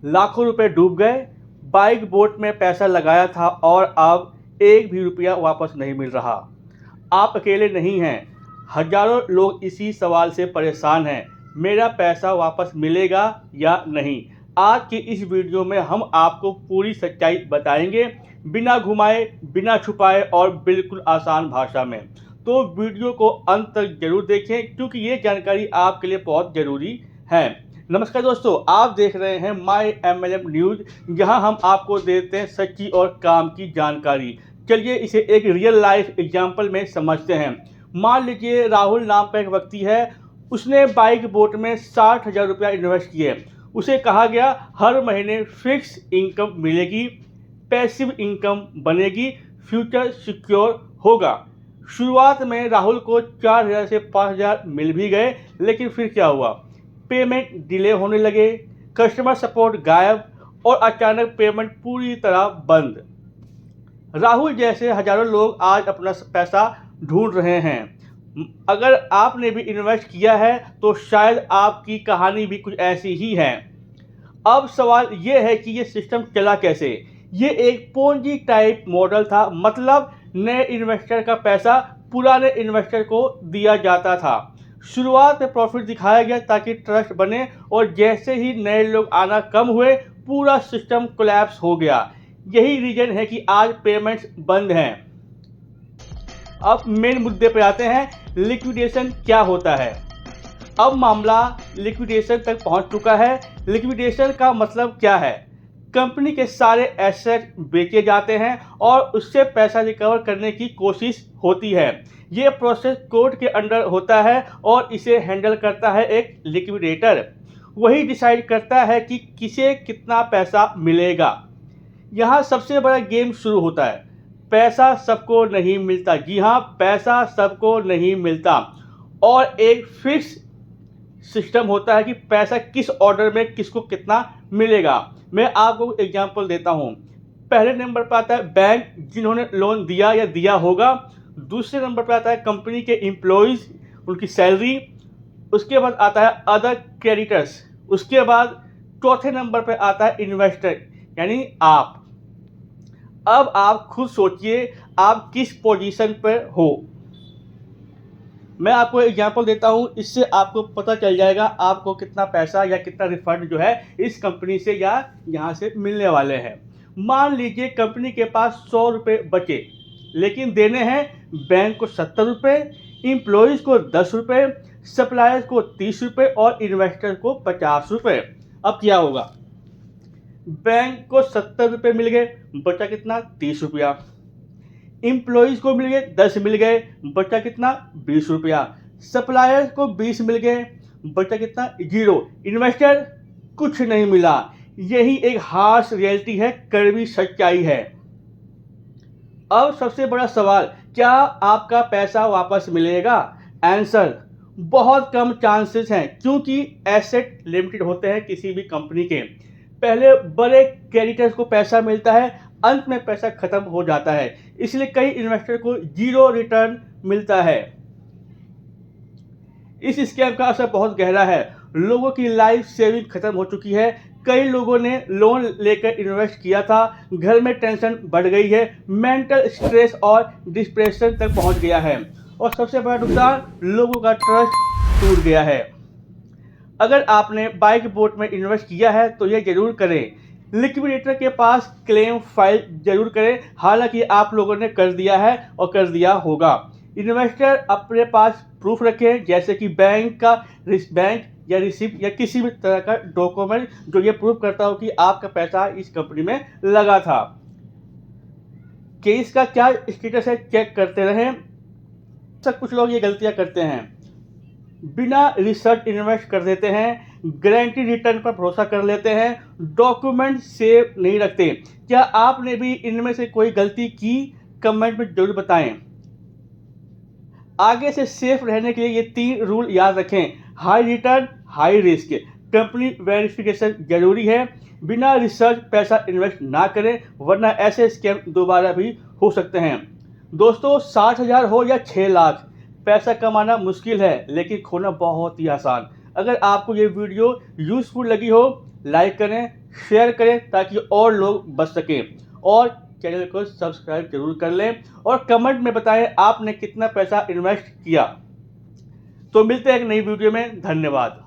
लाखों रुपए डूब गए। बाइक बोट में पैसा लगाया था और अब एक भी रुपया वापस नहीं मिल रहा। आप अकेले नहीं हैं, हजारों लोग इसी सवाल से परेशान हैं, मेरा पैसा वापस मिलेगा या नहीं। आज की इस वीडियो में हम आपको पूरी सच्चाई बताएंगे, बिना घुमाए, बिना छुपाए और बिल्कुल आसान भाषा में। तो वीडियो को अंत तक जरूर देखें क्योंकि ये जानकारी आपके लिए बहुत ज़रूरी है। नमस्कार दोस्तों, आप देख रहे हैं माय MLM न्यूज़, जहां हम आपको देते हैं सच्ची और काम की जानकारी। चलिए इसे एक रियल लाइफ एग्जाम्पल में समझते हैं। मान लीजिए राहुल नाम का एक व्यक्ति है, उसने बाइक बोट में 60,000 रुपया इन्वेस्ट किए। उसे कहा गया हर महीने फिक्स इनकम मिलेगी, पैसिव इनकम बनेगी, फ्यूचर सिक्योर होगा। शुरुआत में राहुल को 4,000 से 5,000 मिल भी गए, लेकिन फिर क्या हुआ? पेमेंट डिले होने लगे, कस्टमर सपोर्ट गायब और अचानक पेमेंट पूरी तरह बंद। राहुल जैसे हजारों लोग आज अपना पैसा ढूंढ रहे हैं। अगर आपने भी इन्वेस्ट किया है तो शायद आपकी कहानी भी कुछ ऐसी ही है। अब सवाल ये है कि ये सिस्टम चला कैसे। ये एक पोंजी टाइप मॉडल था, मतलब नए इन्वेस्टर का पैसा पुराने इन्वेस्टर को दिया जाता था। शुरुआत में प्रॉफिट दिखाया गया ताकि ट्रस्ट बने, और जैसे ही नए लोग आना कम हुए पूरा सिस्टम कोलैप्स हो गया। यही रीजन है कि आज पेमेंट्स बंद हैं। अब मेन मुद्दे पे आते हैं, लिक्विडेशन क्या होता है। अब मामला लिक्विडेशन तक पहुंच चुका है। लिक्विडेशन का मतलब क्या है? कंपनी के सारे एसेट बेचे जाते हैं और उससे पैसा रिकवर करने की कोशिश होती है। ये प्रोसेस कोर्ट के अंडर होता है और इसे हैंडल करता है एक लिक्विडेटर। वही डिसाइड करता है कि किसे कितना पैसा मिलेगा। यहाँ सबसे बड़ा गेम शुरू होता है। पैसा सबको नहीं मिलता, जी हाँ, पैसा सबको नहीं मिलता। और एक फिक्स सिस्टम होता है कि पैसा किस ऑर्डर में किसको कितना मिलेगा। मैं आपको एग्जांपल देता हूँ। पहले नंबर पर आता है बैंक, जिन्होंने लोन दिया या दिया होगा। दूसरे नंबर पर आता है कंपनी के एम्प्लॉयज़, उनकी सैलरी। उसके बाद आता है अदर क्रेडिटर्स। उसके बाद चौथे नंबर पर आता है इन्वेस्टर, यानी आप। अब आप खुद सोचिए आप किस पोजीशन पर हो। मैं आपको एग्जांपल देता हूं, इससे आपको पता चल जाएगा आपको कितना पैसा या कितना रिफंड जो है इस कंपनी से या यहाँ से मिलने वाले हैं। मान लीजिए कंपनी के पास 100 रुपये बचे, लेकिन देने हैं बैंक को 70 रुपये, एम्प्लॉयज़ को 10 रुपये, सप्लायर्स को 30 रुपये और इन्वेस्टर को 50 रुपये। अब क्या होगा? बैंक को 70 रुपये मिल गए, बचा कितना? 30 रुपया। एम्प्लॉयज़ को मिल गए 10 मिल गए, बचा कितना? 20 रुपया। सप्लायर्स को 20 मिल गए, बचा कितना? 0। इन्वेस्टर कुछ नहीं मिला। यही एक हार्श रियलिटी है, कड़वी सच्चाई है। अब सबसे बड़ा सवाल, क्या आपका पैसा वापस मिलेगा? आंसर, बहुत कम चांसेस हैं, क्योंकि एसेट लिमिटेड होते हैं किसी भी कंपनी के। पहले बड़े क्रेडिटर्स को पैसा मिलता है, अंत में पैसा खत्म हो जाता है, इसलिए कई इन्वेस्टर को 0 रिटर्न मिलता है। इस स्कैम का असर बहुत गहरा है। लोगों की लाइफ सेविंग खत्म हो चुकी है। कई लोगों ने लोन लेकर इन्वेस्ट किया था, घर में टेंशन बढ़ गई है, मेंटल स्ट्रेस और डिप्रेशन तक पहुंच गया है, और सबसे बड़ा नुकसान, लोगों का ट्रस्ट टूट गया है। अगर आपने बाइक बोट में इन्वेस्ट किया है तो ये जरूर करें। लिक्विडेटर के पास क्लेम फाइल जरूर करें, हालांकि आप लोगों ने कर दिया है और कर दिया होगा। इन्वेस्टर अपने पास प्रूफ रखें, जैसे कि बैंक या रिसिप्ट या किसी भी तरह का डॉक्यूमेंट जो ये प्रूफ करता हो कि आपका पैसा इस कंपनी में लगा था। केस का क्या स्टेटस है चेक करते रहें। सब कुछ लोग ये गलतियां करते हैं, बिना रिसर्च इन्वेस्ट कर देते हैं, गारंटी रिटर्न पर भरोसा कर लेते हैं, डॉक्यूमेंट सेव नहीं रखते। क्या आपने भी इनमें से कोई गलती की? कमेंट में जरूर बताएं। आगे से सेफ रहने के लिए ये 3 रूल याद रखें। High return, high risk, company verification जरूरी है, बिना रिसर्च पैसा इन्वेस्ट ना करें, वरना ऐसे स्कैम दोबारा भी हो सकते हैं। दोस्तों, 60,000 हो या 6 लाख, पैसा कमाना मुश्किल है लेकिन खोना बहुत ही आसान। अगर आपको ये वीडियो यूज़फुल लगी हो, लाइक करें, शेयर करें ताकि और लोग बच सकें, और चैनल को सब्सक्राइब जरूर कर लें और कमेंट में बताएं आपने कितना पैसा इन्वेस्ट किया। तो मिलते हैं एक नई वीडियो में। धन्यवाद।